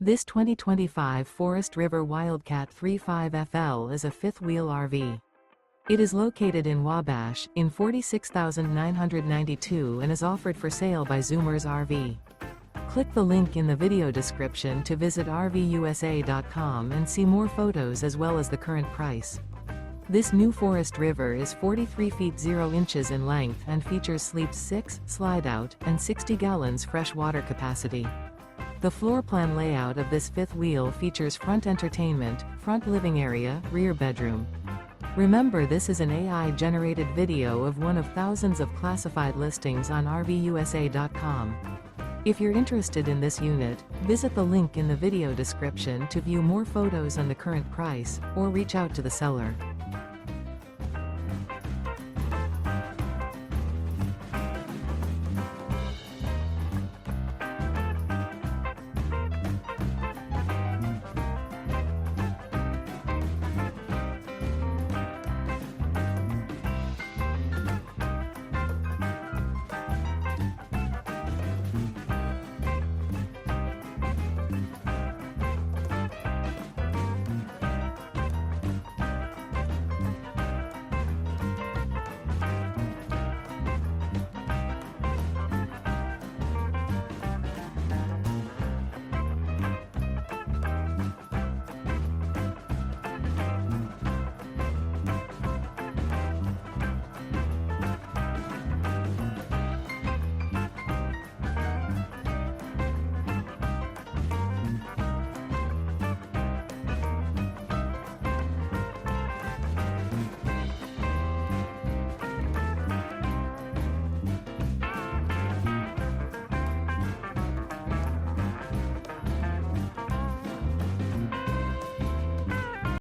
This 2025 Forest River Wildcat 35FL is a fifth-wheel RV. It is located in Wabash, in 46,992 and is offered for sale by Zoomers RV. Click the link in the video description to visit RVUSA.com and see more photos as well as the current price. This new Forest River is 43 feet 0 inches in length and features sleeps 6, slide-out, and 60 gallons fresh water capacity. The floor plan layout of this fifth wheel features front entertainment, front living area, rear bedroom. Remember, this is an AI-generated video of one of thousands of classified listings on RVUSA.com. If you're interested in this unit, visit the link in the video description to view more photos and the current price, or reach out to the seller.